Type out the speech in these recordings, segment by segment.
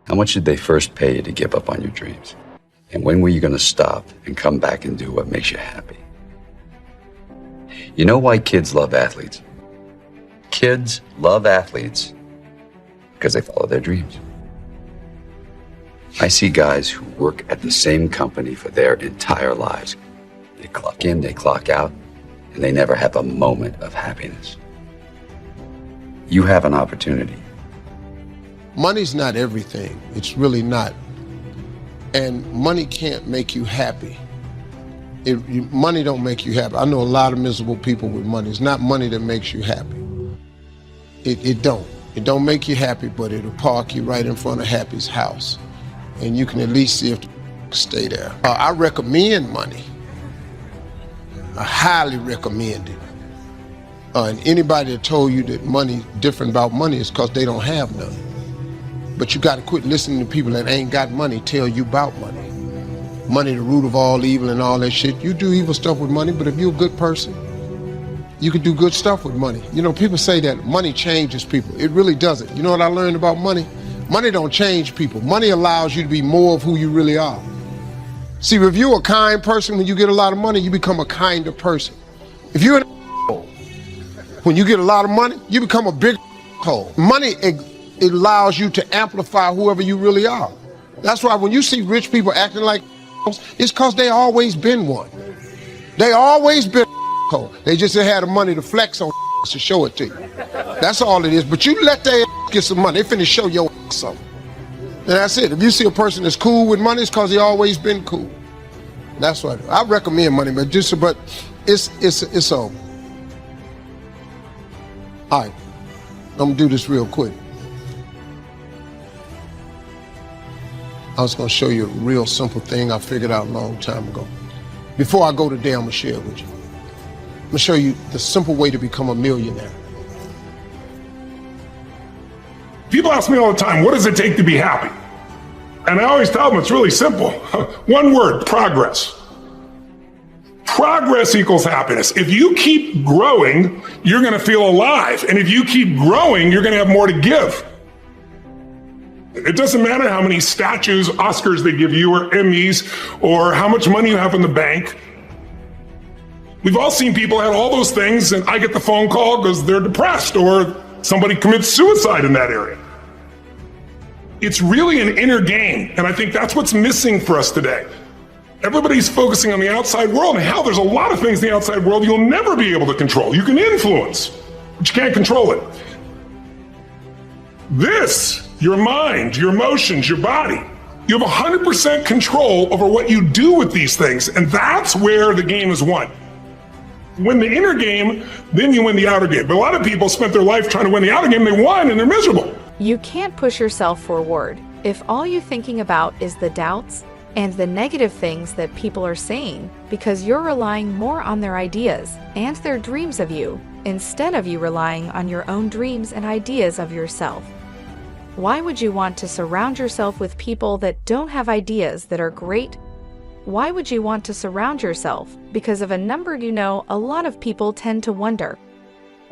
How much did they first pay you to give up on your dreams? And when were you going to stop and come back and do what makes you happy? You know why kids love athletes? Kids love athletes because they follow their dreams. I see guys who work at the same company for their entire lives. They clock in, they clock out, and they never have a moment of happiness. You have an opportunity. Money's not everything. It's really not. And money can't make you happy. Money don't make you happy. I know a lot of miserable people with money. It's not money that makes you happy. It don't. It don't make you happy, but it'll park you right in front of Happy's house. And you can at least see if the stay there. I recommend money. I highly recommend it. And anybody that told you that money different about money is because they don't have none. But you got to quit listening to people that ain't got money tell you about money. Money the root of all evil and all that shit. You do evil stuff with money, but if you're a good person, you can do good stuff with money. You know, people say that money changes people. It really doesn't. You know what I learned about money? Money don't change people. Money allows you to be more of who you really are. See, if you're a kind person, when you get a lot of money, you become a kinder person. If you're an hole, when you get a lot of money, you become a big hole. Money, it allows you to amplify whoever you really are. That's why when you see rich people acting like it's because they always been one. They always been a They just had the money to flex on to show it to you. That's all it is. But you let their get some money, they finna show your something. And that's it. If you see a person that's cool with money, it's because they always been cool. That's what I recommend money, but it's all right. I'm gonna do this real quick. I was gonna show you a real simple thing I figured out a long time ago. Before I go today, I'm gonna share it with you. I'm gonna show you the simple way to become a millionaire. People ask me all the time, what does it take to be happy? And I always tell them it's really simple. One word, progress. Progress equals happiness. If you keep growing, you're gonna feel alive. And if you keep growing, you're gonna have more to give. It doesn't matter how many statues, Oscars they give you, or Emmys, or how much money you have in the bank. We've all seen people have all those things, and I get the phone call because they're depressed, or somebody commits suicide in that area. It's really an inner game, and I think that's what's missing for us today. Everybody's focusing on the outside world, and hell, there's a lot of things in the outside world you'll never be able to control. You can influence, but you can't control it. This, your mind, your emotions, your body, you have 100% control over what you do with these things, and that's where the game is won. Win the inner game, then you win the outer game. But a lot of people spent their life trying to win the outer game, they won, and they're miserable. You can't push yourself forward if all you're thinking about is the doubts and the negative things that people are saying, because you're relying more on their ideas and their dreams of you instead of you relying on your own dreams and ideas of yourself. Why would you want to surround yourself with people that don't have ideas that are great? Why would you want to surround yourself? Because of a number you know, a lot of people tend to wonder,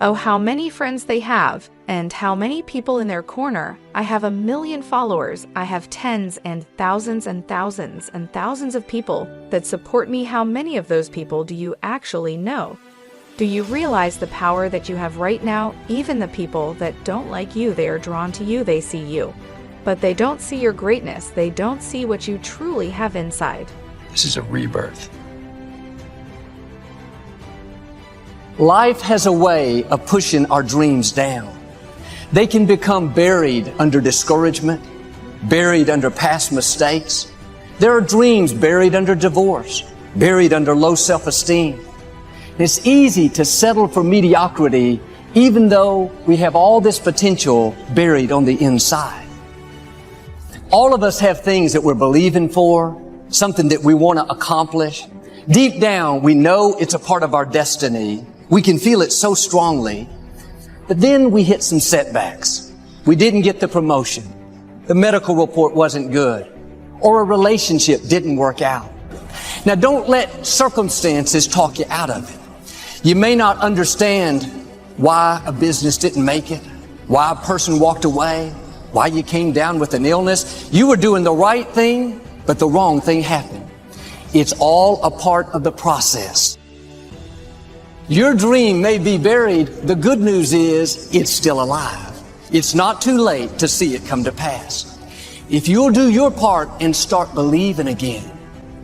oh, how many friends they have, and how many people in their corner. I have 1 million followers. I have tens and thousands and thousands and thousands of people that support me. How many of those people do you actually know? Do you realize the power that you have right now? Even the people that don't like you, they are drawn to you, they see you. But they don't see your greatness. They don't see what you truly have inside. This is a rebirth. Life has a way of pushing our dreams down. They can become buried under discouragement, buried under past mistakes. There are dreams buried under divorce, buried under low self-esteem. It's easy to settle for mediocrity even though we have all this potential buried on the inside. All of us have things that we're believing for, something that we want to accomplish. Deep down, we know it's a part of our destiny. We can feel it so strongly. But then we hit some setbacks. We didn't get the promotion. The medical report wasn't good. Or a relationship didn't work out. Now, don't let circumstances talk you out of it. You may not understand why a business didn't make it, why a person walked away, why you came down with an illness. You were doing the right thing, but the wrong thing happened. It's all a part of the process. Your dream may be buried. The good news is it's still alive. It's not too late to see it come to pass. If you'll do your part and start believing again,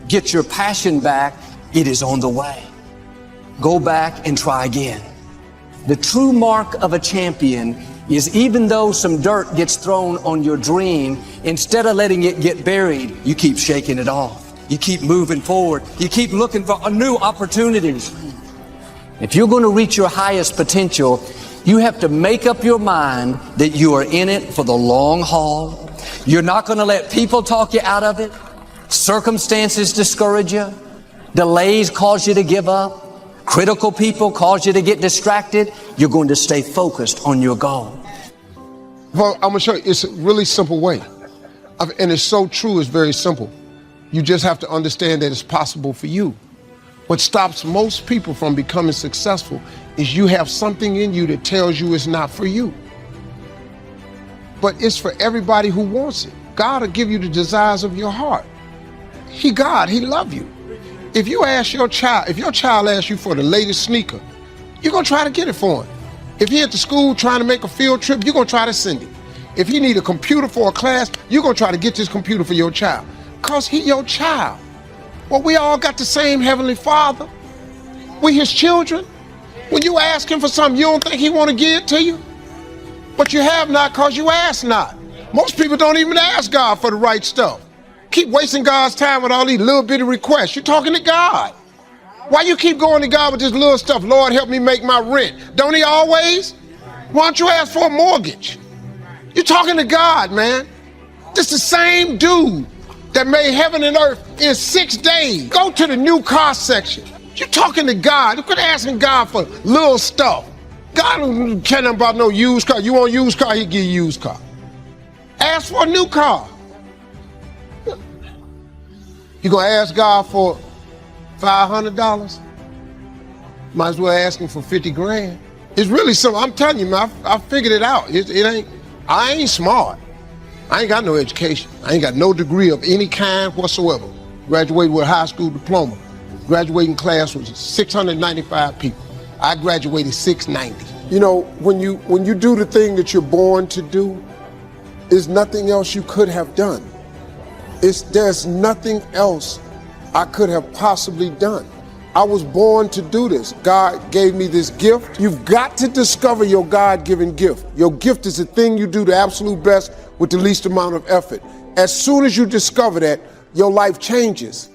get your passion back, it is on the way. Go back and try again. The true mark of a champion is even though some dirt gets thrown on your dream, instead of letting it get buried, you keep shaking it off. You keep moving forward. You keep looking for new opportunities. If you're going to reach your highest potential, you have to make up your mind that you are in it for the long haul. You're not going to let people talk you out of it. Circumstances discourage you. Delays cause you to give up. Critical people cause you to get distracted. You're going to stay focused on your goal. Well, I'm going to show you. It's a really simple way. And it's so true, it's very simple. You just have to understand that it's possible for you. What stops most people from becoming successful is you have something in you that tells you it's not for you. But it's for everybody who wants it. God will give you the desires of your heart. God, He loves you. If you ask your child, if your child asks you for the latest sneaker, you're going to try to get it for him. If he at the school trying to make a field trip, you're going to try to send him. If he need a computer for a class, you're going to try to get this computer for your child. Because he your child. Well, we all got the same Heavenly Father. We His children. When you ask Him for something, you don't think He want to give it to you? But you have not because you ask not. Most people don't even ask God for the right stuff. Keep wasting God's time with all these little bitty requests. You're talking to God. Why you keep going to God with this little stuff? Lord, help me make my rent. Don't He always? Why don't you ask for a mortgage? You're talking to God, man. This is the same dude that made heaven and earth in 6 days. Go to the new car section. You're talking to God. You're asking God for little stuff. God don't care nothing about no used car. You want a used car, He'll give you a used car. Ask for a new car. You gonna ask God for $500? Might as well ask Him for 50 grand. It's really simple. I'm telling you, man, I figured it out. I ain't smart. I ain't got no education. I ain't got no degree of any kind whatsoever. Graduated with a high school diploma. Graduating class was 695 people. I graduated 690. You know, when you do the thing that you're born to do, there's nothing else you could have done. There's nothing else I could have possibly done. I was born to do this. God gave me this gift. You've got to discover your God-given gift. Your gift is the thing you do the absolute best with the least amount of effort. As soon as you discover that, your life changes.